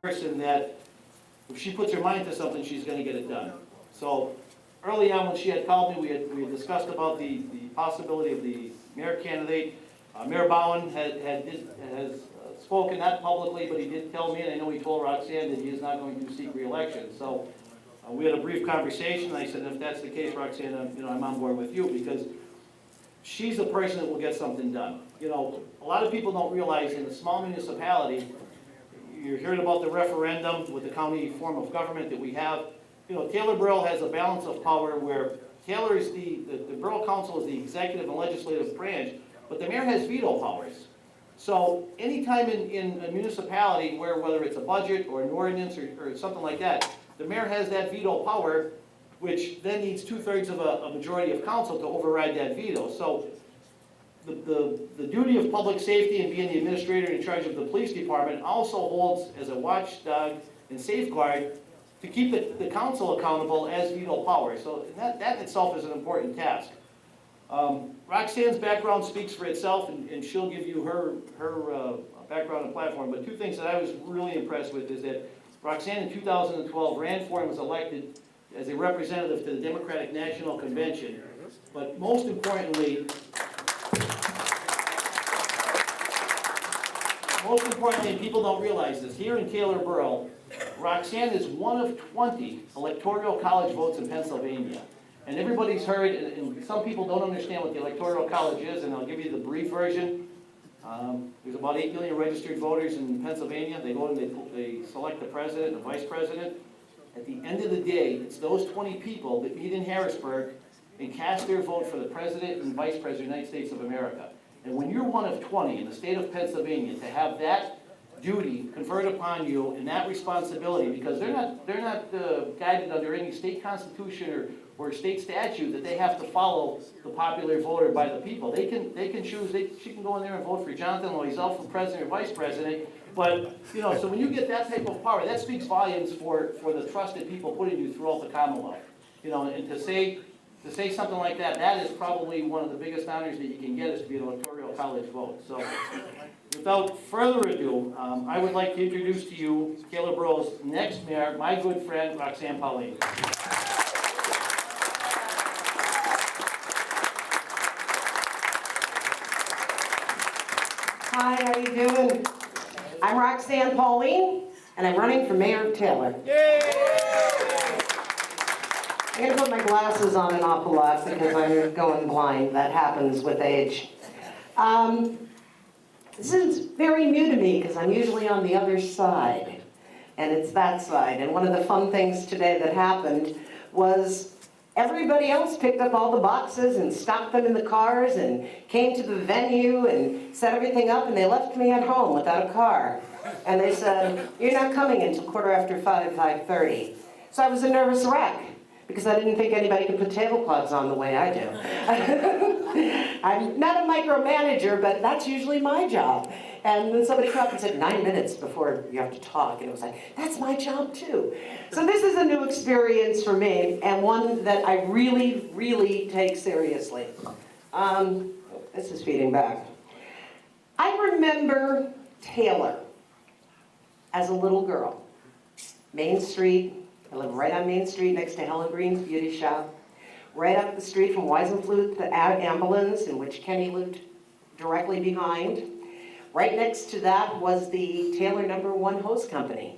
person that if she puts her mind to something, she's going to get it done. So early on when she had called me, we had discussed about the possibility of the mayor candidate. Mayor Bowen has spoken, not publicly, but he did tell me, and I know he told Roxanne that he is not going to seek re-election. So we had a brief conversation, and I said, if that's the case, Roxanne, I'm on board with you, because she's the person that will get something done. You know, a lot of people don't realize in a small municipality, you're hearing about the referendum with the county form of government that we have. You know, Taylor Borough has a balance of power where Taylor is the Borough Council is the executive and legislative branch, but the mayor has veto powers. So anytime in a municipality where, whether it's a budget or an ordinance or something like that, the mayor has that veto power, which then needs 2/3 of a majority of council to override that veto. So the duty of public safety and being the administrator in charge of the police department also holds as a watchdog and safeguard to keep the council accountable as veto power. So that in itself is an important task. Roxanne's background speaks for itself, and she'll give you her background and platform. But two things that I was really impressed with is that Roxanne in 2012 ran for and was elected as a representative to the Democratic National Convention. But most importantly, and people don't realize this, here in Taylor Borough, Roxanne is one of 20 electoral college votes in Pennsylvania. And everybody's heard, and some people don't understand what the electoral college is, and I'll give you the brief version. There's about 8 million registered voters in Pennsylvania. They go and they select the president and the vice president. At the end of the day, it's those 20 people that meet in Harrisburg and cast their vote for the president and vice president of the United States of America. And when you're one of 20 in the state of Pennsylvania, to have that duty conferred upon you and that responsibility, because they're not guided under any state constitution or state statute that they have to follow the popular vote or by the people. They can choose. She can go in there and vote for Jonathan Loisel for president or vice president. But so when you get that type of power, that speaks volumes for the trust that people put in you throughout the Commonwealth. And to say something like that, that is probably one of the biggest honors that you can get, is to be an electoral college vote. So without further ado, I would like to introduce to you Taylor Borough's next mayor, my good friend, Roxanne Pauline. Hi, how you doing? I'm Roxanne Pauline, and I'm running for mayor of Taylor. Yay! I'm going to put my glasses on an awful lot because I'm going blind. That happens with age. This is very new to me because I'm usually on the other side, and it's that side. And one of the fun things today that happened was everybody else picked up all the boxes and stocked them in the cars and came to the venue and set everything up, and they left me at home without a car. And they said, "You're not coming until 5:15, 5:30. So I was a nervous wreck because I didn't think anybody could put tablecloths on the way I do. I'm not a micromanager, but that's usually my job. And then somebody came up and said, 9 minutes before you have to talk. And it was like, that's my job too. So this is a new experience for me, and one that I really, really take seriously. This is feeding back. I remember Taylor as a little girl. Main Street, I lived right on Main Street next to Helen Green's beauty shop. Right up the street from Weisenfluth, the ambulance, in which Kenny lived directly behind. Right next to that was the Taylor #1 hose company.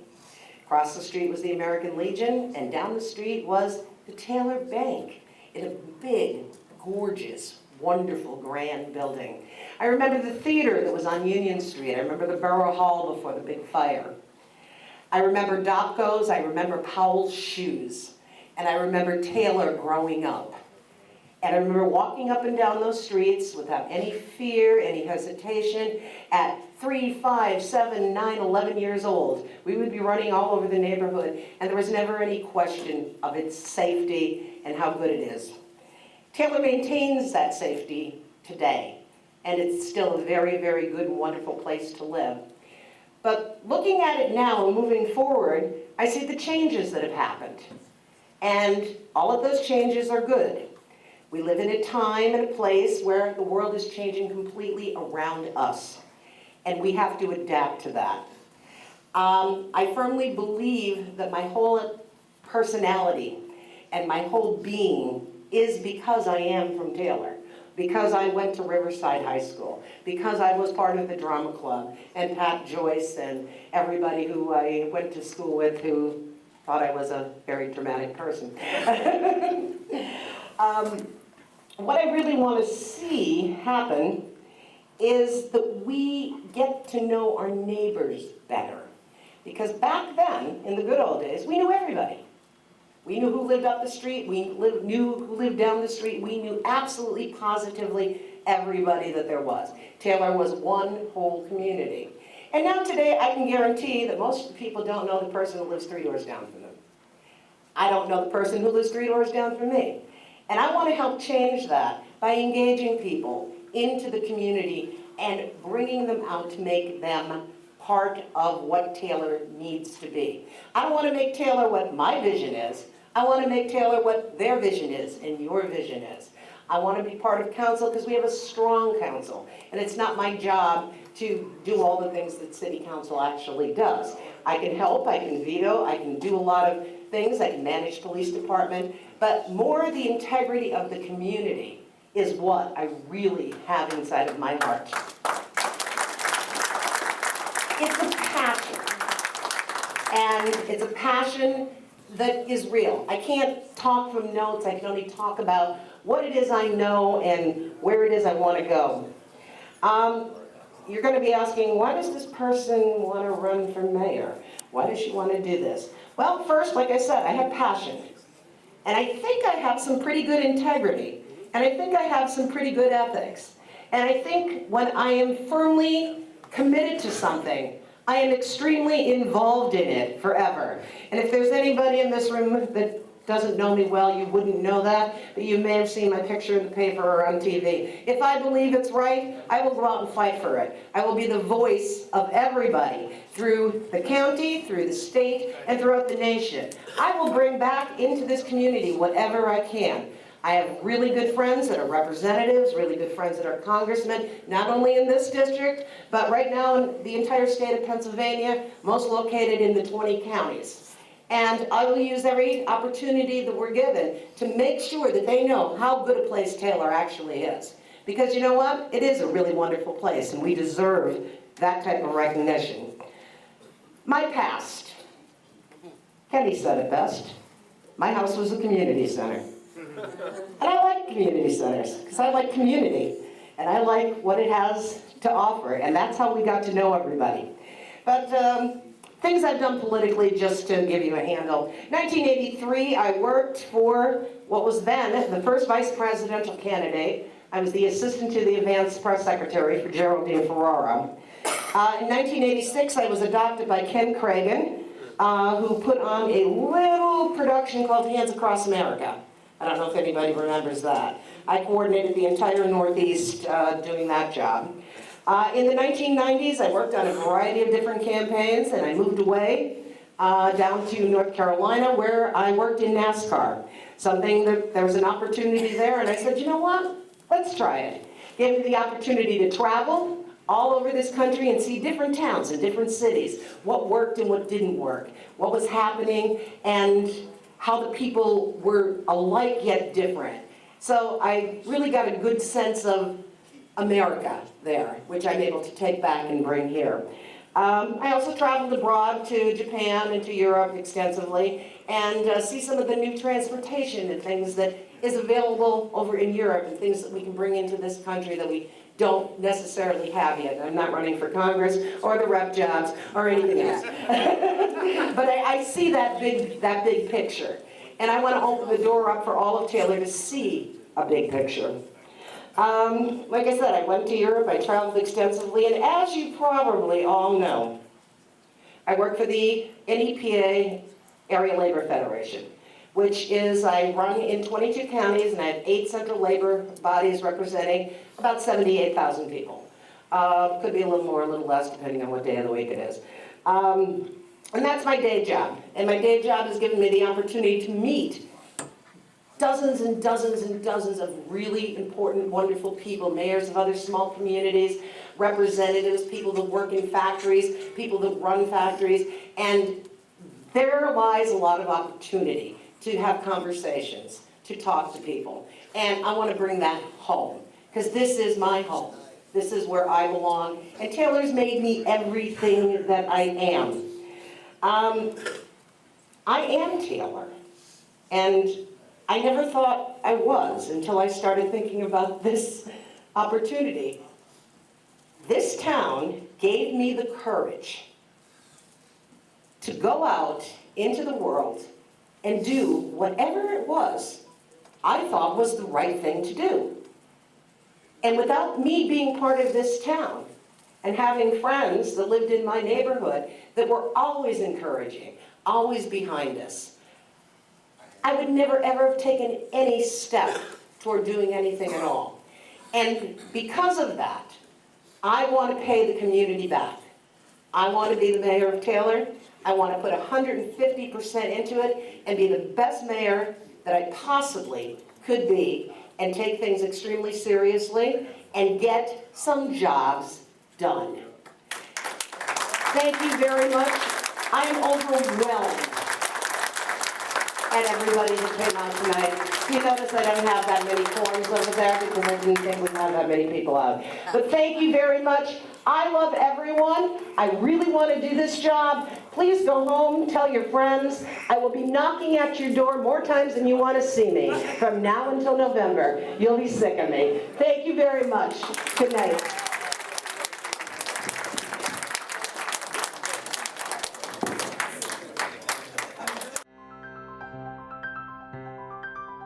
Across the street was the American Legion, and down the street was the Taylor Bank in a big, gorgeous, wonderful, grand building. I remember the theater that was on Union Street. I remember the Borough Hall before the big fire. I remember Dopko's, I remember Powell's shoes, and I remember Taylor growing up. And I remember walking up and down those streets without any fear, any hesitation. At 3, 5, 7, 9, 11 years old, we would be running all over the neighborhood, and there was never any question of its safety and how good it is. Taylor maintains that safety today, and it's still a very, very good and wonderful place to live. But looking at it now and moving forward, I see the changes that have happened. And all of those changes are good. We live in a time and a place where the world is changing completely around us, and we have to adapt to that. I firmly believe that my whole personality and my whole being is because I am from Taylor, because I went to Riverside High School, because I was part of the drama club, and Pat Joyce and everybody who I went to school with who thought I was a very dramatic person. What I really want to see happen is that we get to know our neighbors better. Because back then, in the good old days, we knew everybody. We knew who lived up the street, knew who lived down the street, we knew absolutely positively everybody that there was. Taylor was one whole community. And now today, I can guarantee that most people don't know the person who lives 3 doors down from them. I don't know the person who lives 3 doors down from me. And I want to help change that by engaging people into the community and bringing them out to make them part of what Taylor needs to be. I don't want to make Taylor what my vision is. I want to make Taylor what their vision is and your vision is. I want to be part of council because we have a strong council. And it's not my job to do all the things that city council actually does. I can help, I can veto, I can do a lot of things, I can manage police department, but more the integrity of the community is what I really have inside of my heart. It's a passion, and it's a passion that is real. I can't talk from notes, I can only talk about what it is I know and where it is I want to go. You're going to be asking, why does this person want to run for mayor? Why does she want to do this? Well, first, like I said, I have passion. And I think I have some pretty good integrity. And I think I have some pretty good ethics. And I think when I am firmly committed to something, I am extremely involved in it forever. And if there's anybody in this room that doesn't know me well, you wouldn't know that, but you may have seen my picture in the paper or on TV. If I believe it's right, I will go out and fight for it. I will be the voice of everybody through the county, through the state, and throughout the nation. I will bring back into this community whatever I can. I have really good friends that are representatives, really good friends that are congressmen, not only in this district, but right now in the entire state of Pennsylvania, most located in the 20 counties. And I will use every opportunity that we're given to make sure that they know how good a place Taylor actually is. Because you know what? It is a really wonderful place, and we deserve that type of recognition. My past. Kenny said it best. My house was a community center. And I like community centers, because I like community, and I like what it has to offer, and that's how we got to know everybody. But things I've done politically, just to give you a handle. 1983, I worked for what was then the first vice presidential candidate. I was the assistant to the advanced press secretary for Geraldine Ferrara. In 1986, I was adopted by Ken Cragen, who put on a little production called Hands Across America. I don't know if anybody remembers that. I coordinated the entire Northeast doing that job. In the 1990s, I worked on a variety of different campaigns, and I moved away down to North Carolina, where I worked in NASCAR. Something that there was an opportunity there, and I said, you know what? Let's try it. Gave me the opportunity to travel all over this country and see different towns and different cities, what worked and what didn't work, what was happening, and how the people were alike yet different. So I really got a good sense of America there, which I'm able to take back and bring here. I also traveled abroad to Japan and to Europe extensively and see some of the new transportation and things that is available over in Europe and things that we can bring into this country that we don't necessarily have yet. I'm not running for Congress or the rep jobs or anything else. But I see that big picture. And I want to open the door up for all of Taylor to see a big picture. Like I said, I went to Europe, I traveled extensively, and as you probably all know, I work for the NEPA Area Labor Federation, which is, I run in 22 counties, and I have 8 central labor bodies representing about 78,000 people. Could be a little more, a little less, depending on what day of the week it is. And that's my day job. And my day job has given me the opportunity to meet dozens and dozens and dozens of really important, wonderful people, mayors of other small communities, representatives, people that work in factories, people that run factories, and there lies a lot of opportunity to have conversations, to talk to people. And I want to bring that home, because this is my home. This is where I belong, and Taylor's made me everything that I am. I am Taylor, and I never thought I was until I started thinking about this opportunity. This town gave me the courage to go out into the world and do whatever it was I thought was the right thing to do. And without me being part of this town and having friends that lived in my neighborhood that were always encouraging, always behind us, I would never ever have taken any step toward doing anything at all. And because of that, I want to pay the community back. I want to be the mayor of Taylor. I want to put 150% into it and be the best mayor that I possibly could be and take things extremely seriously and get some jobs done. Thank you very much. I am overwhelmed at everybody who came out tonight. You notice I don't have that many forms over there because I didn't think we'd have that many people out. But thank you very much. I love everyone. I really want to do this job. Please go home, tell your friends. I will be knocking at your door more times than you want to see me from now until November. You'll be sick of me. Thank you very much. Good night.